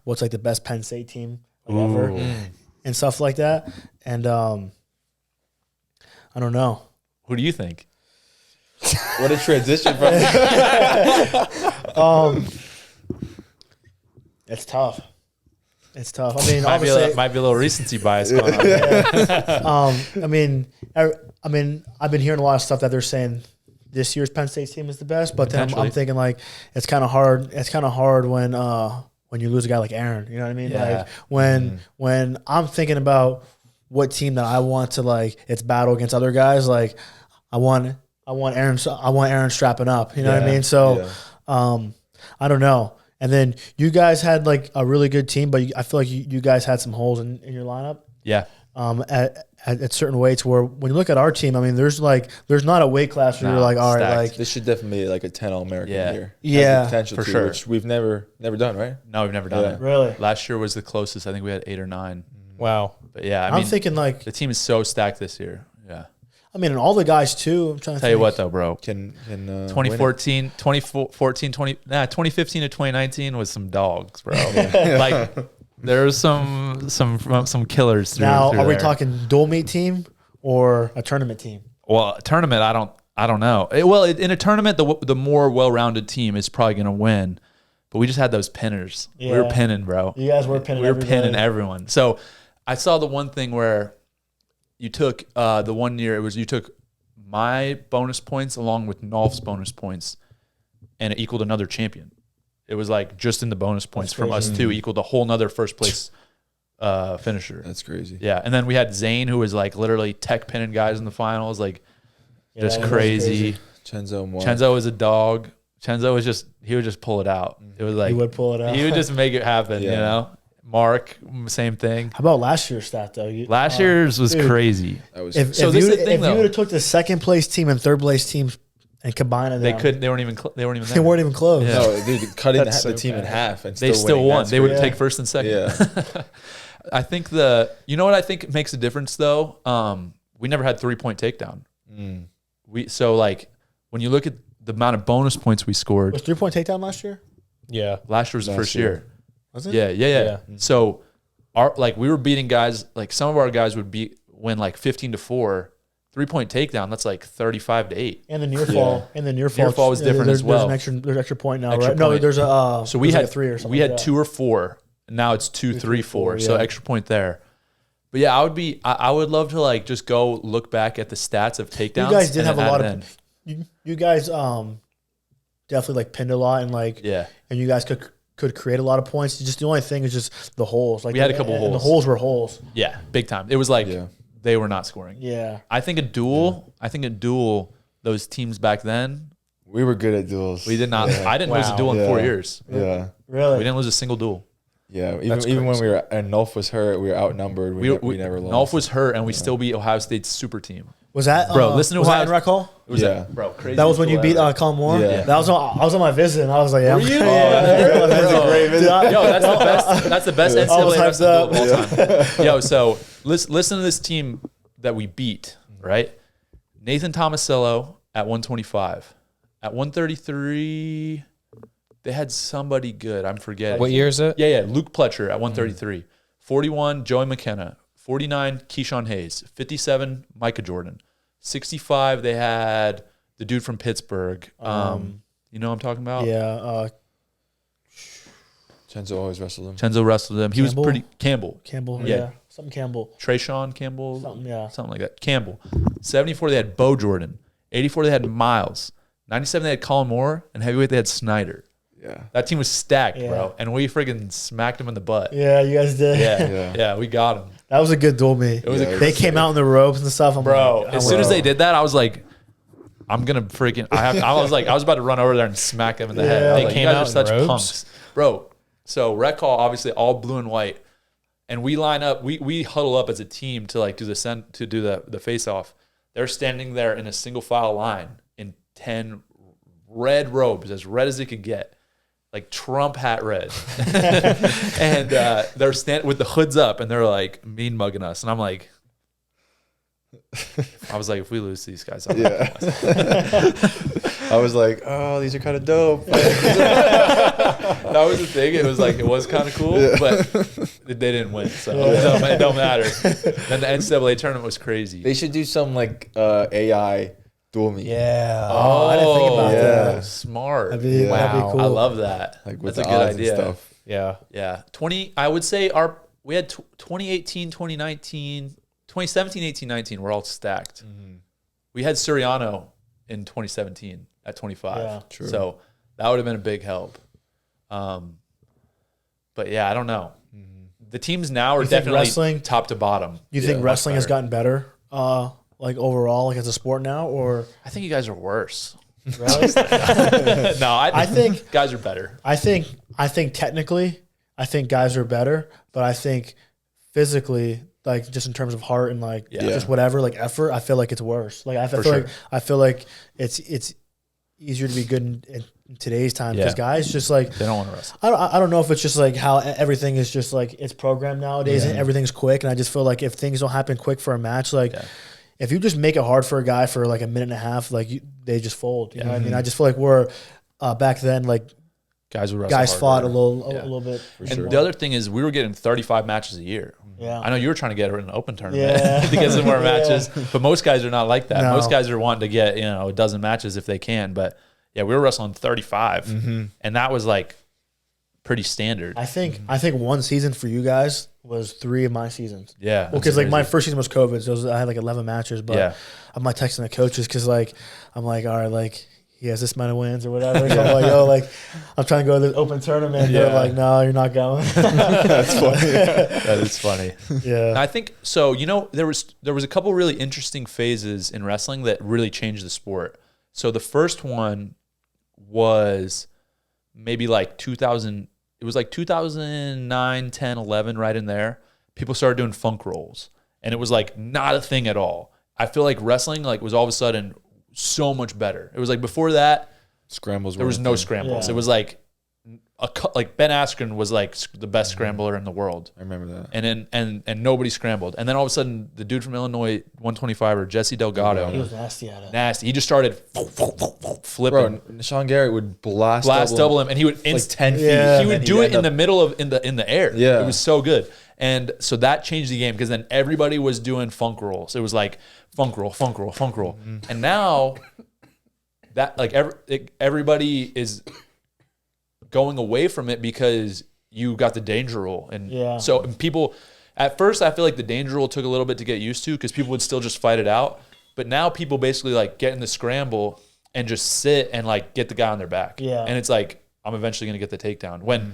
what's like the best Penn State team ever and stuff like that. And I don't know. Who do you think? What a transition from It's tough. It's tough. I mean, Might be obviously, a little recency bias going on. Yeah. I mean, I've been hearing a lot of stuff that they're saying this year's Penn State team is the best, but then I'm thinking like it's kind of hard. It's kind of hard when you lose a guy like Aaron. You know what I mean? Yeah. Like when I'm thinking about what team that I want to like, it's battle against other guys. Like I want Aaron strapping up. You know what I mean? So I don't know. And then you guys had like a really good team, but I feel like you guys had some holes in your lineup. Yeah. At certain weights where when you look at our team, I mean, there's not a weight class where you're like, all right, stacked. like this should definitely be like a 10 All-American year. Yeah. Has the potential for to, sure. which we've never done, right? No, we've never done it. really. Last year was the closest. I think we had 8 or 9. Wow. But yeah, I'm thinking like the team is so stacked this year. Yeah. I mean, and all the guys too. I'm trying to Tell think. you what though, bro. Can 2015 to 2019 was some dogs, bro. Like there's some killers through. Now, through are we there. talking dual meet team or a tournament team? Well, a tournament, I don't know. In a tournament, the more well-rounded team is probably going to win. But we just had those pinners. Yeah. We were pinning, bro. You guys were pinning. We were pinning everyone. So I saw the one thing where you took the one year. It was you took my bonus points along with Nolf's bonus points, and it equaled another champion. It was like just in the bonus points from us two equaled a whole nother first place finisher. That's crazy. Yeah, and then we had Zane, who was like literally tech pinning guys in the finals, like just that was crazy. Chenzo was a dog. Chenzo was he would just pull it out. It was like He would pull it out. He would just make it happen. Yeah. You know, Mark, same thing. How about last year's stat though? Last year's was crazy. That was If So you this is the would thing, though. have took the second place team and third place teams and combined them, They couldn't. They weren't even. They weren't even. They There. weren't even close. Yeah. no, dude, cutting That's the so team in bad. half and They still still winning. won. That's They would Yeah. take first and second. Yeah. I think you know what I think makes a difference though. We never had 3-point takedown. So like when you look at the amount of bonus points we scored, Was 3-point takedown last year? Yeah. last year was the first year. Was it? Yeah. So we were beating guys, like some of our guys would win like 15-4, 3-point takedown. That's like 35-8. And the near fall. And the near fall. Near fall was different as well. There's an extra point now, Extra right? No, point. there's a So we there's had like a 3 or something. We had like that. 2 or 4. And now it's 2, 3, 4. So yeah. extra point there. But yeah, I would love to like just go look back at the stats of takedowns. You guys did and have a then lot add of. it in. You guys definitely like pinned a lot and like Yeah. and you guys could create a lot of points. Just the only thing is just the holes. Like We had a couple and the holes. holes were holes. Yeah, big time. It was like they were not scoring. Yeah. I think a duel, those teams back then, We were good at duels. we did not. I didn't lose a Wow. duel in 4 Yeah. years. Yeah. Really? We didn't lose a single duel. Yeah. That's Even when crazy. we were and Nolf was hurt, we were outnumbered. We never lost. Nolf was hurt, and we still beat Ohio State's super team. Was that Bro, listen to was that Ohio- in rec hall? It was Yeah. bro, crazy. That was when you beat Colin Moore? Yeah. That was I was on my visit and I was like, yeah. Were you? Yeah. That's a great visit. Yo, that's the best. That's the best I was NCAA hyped wrestling duel of all time. Yo, so listen to this team that we beat. Right, Nathan Tomasello at 125, at 133. They had somebody good. I'm forgetting. What year is it? Yeah. Luke Pletcher at 133. 41, Joey McKenna. 49, Keyshawn Hayes. 57, Micah Jordan. 65, they had the dude from Pittsburgh. You know what I'm talking about? Yeah. Chenzo always wrestled him. Chenzo wrestled him. He was Campbell? pretty Campbell. Campbell. Yeah. Yeah. Something Campbell. Trayshawn Campbell. Something, Like that. Campbell. 74, they had Bo Jordan. 84, they had Miles. 97, they had Colin Moore. And heavyweight, they had Snyder. Yeah. That team was stacked, Yeah. bro. And we freaking smacked him in the butt. Yeah, you guys did. Yeah, we got him. That was a good duel meet. It was a They came out in the ropes and stuff. I'm Bro, like, as soon as they did that, I was like, I'm gonna freaking. I was about to run over there and smack them in the head. I was They like, came you guys out are such in robes? punks, bro. So rec hall, obviously all blue and white, and we line up. We huddle up as a team to like do the face off. They're standing there in a single file line in 10 red robes, as red as they could get, like Trump hat red, and they're standing with the hoods up, and they're like mean mugging us, and I'm like. I was like, if we lose these guys, I I was like, oh, these are kind of dope. That was the thing. It was like, it was kind of cool, but they didn't win. So it don't matter. Then the NCAA tournament was crazy. They should do some like AI duel meet. Yeah. Oh, I didn't think about that. Smart. That'd be cool. I love that. Like with That's a the good odds and idea. stuff. Yeah. Yeah. I would say we had 2018, 2019, 2017, 18, 19. We're all stacked. Mm-hmm. We had Suriano in 2017 at 25. Yeah. True. So that would have been a big help. But yeah, I don't know. The teams now are definitely wrestling, top to bottom. You think wrestling has gotten better, like overall, like as a sport now, or I think you guys are worse. really? No, I think guys are better. I think technically, I think guys are better, but I think physically, like just in terms of heart and like just whatever, like effort, I feel like it's worse. Like I feel like it's easier to be good in today's time because guys just like They don't want to wrestle. I don't know if it's just like how everything is just like it's programmed nowadays and everything's quick, and I just feel like if things don't happen quick for a match, like if you just make it hard for a guy for like a minute and a half, like they just fold. You know what I mean? I just feel like we're back then, like Guys would wrestle guys harder. fought a little bit. And the other thing is we were getting 35 matches a year. Yeah. I know you were trying to get an open tournament to get some more matches, but most guys are not like that. No. Most guys are wanting to get, a dozen matches if they can. But yeah, we were wrestling 35 and that was like pretty standard. I think one season for you guys was 3 of my seasons. Yeah. Well, because like my first season was COVID, so I had like 11 matches. But I'm like texting the coaches because like I'm like, all right, like he has this amount of wins or whatever. So I'm like, yo, like I'm trying to go to this open tournament. They're like, no, you're not going. That's funny. That is funny. Yeah. I think so. There was a couple really interesting phases in wrestling that really changed the sport. So the first one was maybe like 2000. It was like 2009, 10, 11, right in there. People started doing funk rolls, and it was like not a thing at all. I feel like wrestling like was all of a sudden so much better. It was like before that, Scrambles. there was no scrambles. Yeah. It was like like Ben Askren was like the best scrambler in the world. I remember that. And nobody scrambled. And then all of a sudden, the dude from Illinois, 125er, Jesse Delgado, He was nasty at it. nasty. He just started flipping. Bro, Sean Garrett would blast Double him, and he would like 10 feet. Yeah. he would do it in the middle of in the air. Yeah. It was so good. And so that changed the game because then everybody was doing funk rolls. It was like funk roll, funk roll, funk roll. And now that like everybody is going away from it because you got the danger roll. And so people at first I feel like the danger roll took a little bit to get used to because people would still just fight it out. But now people basically like get in the scramble and just sit and like get the guy on their back. Yeah. And it's like, I'm eventually going to get the takedown.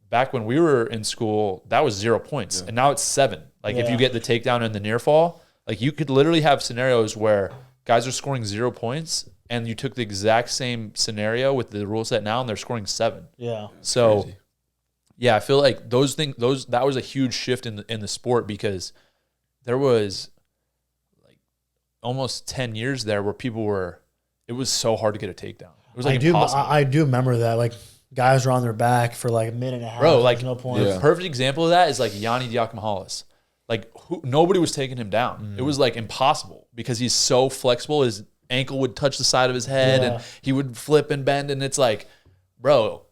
Back when we were in school, that was 0 points. And now it's 7. Like if you get the takedown and the near fall, like you could literally have scenarios where guys are scoring 0 points and you took the exact same scenario with the rule set now and they're scoring 7. Yeah. So crazy. yeah, I feel like that was a huge shift in the sport because there was like almost 10 years there where it was so hard to get a takedown. It was like impossible. I do remember that. Like guys were on their back for like a minute and a half. Bro, like no point. the perfect example of that is like Yanni Diakomahalis. Like nobody was taking him down. It was like impossible because he's so flexible. His ankle would touch the side of his head and he would flip and bend. And it's like, bro,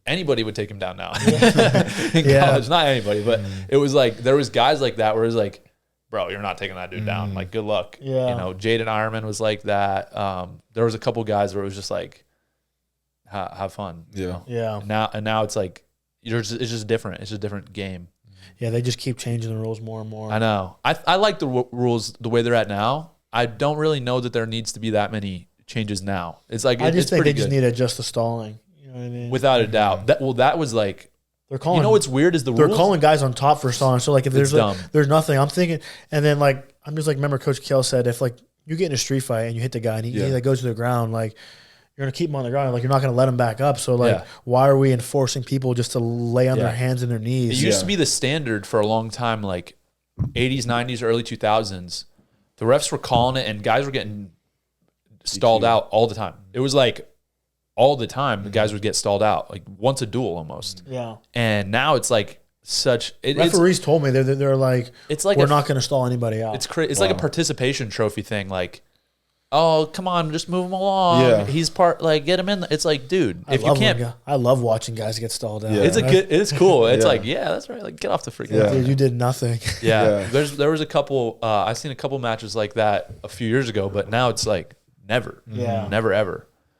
anybody would take him down now. In college, not anybody, but it was like there was guys like that where it was like, bro, you're not taking that dude down. Like, good luck. Yeah. Jaden Ironman was like that. There was a couple guys where it was just like, have fun. Yeah. Yeah. And now it's like it's just different. It's just a different game. Yeah, they just keep changing the rules more and more. I know. I like the rules the way they're at now. I don't really know that there needs to be that many changes now. It's like I just think they good. just need to adjust the stalling. You know what I mean? Without a doubt. That was like they're calling. You know what's weird is they're calling guys on top for stalling. So like if there's there's nothing, I'm thinking, and then like I'm just like remember Coach Kell said if like you get in a street fight and you hit the guy and he like goes to the ground like. You're gonna keep him on the ground, like you're not gonna let him back up. So like, why are we enforcing people just to lay on their hands and their knees? It used to be the standard for a long time, like 80s, 90s, early 2000s. The refs were calling it, and guys were getting stalled out all the time. It was like all the time the guys would get stalled out, like once a duel almost. Yeah. And now it's like referees told me they're like it's like we're not gonna stall anybody out. It's like a participation trophy thing, like. oh, come on, just move him along. Yeah. He's get him in. It's like, dude, if you can't, I love watching guys get stalled out. Yeah. it's cool. It's Yeah. like, yeah, that's right. Like, get off the freaking. Yeah. Dude, you did nothing. Yeah. There was a couple. I've seen a couple matches like that a few years ago, but now it's like never, Yeah. never ever.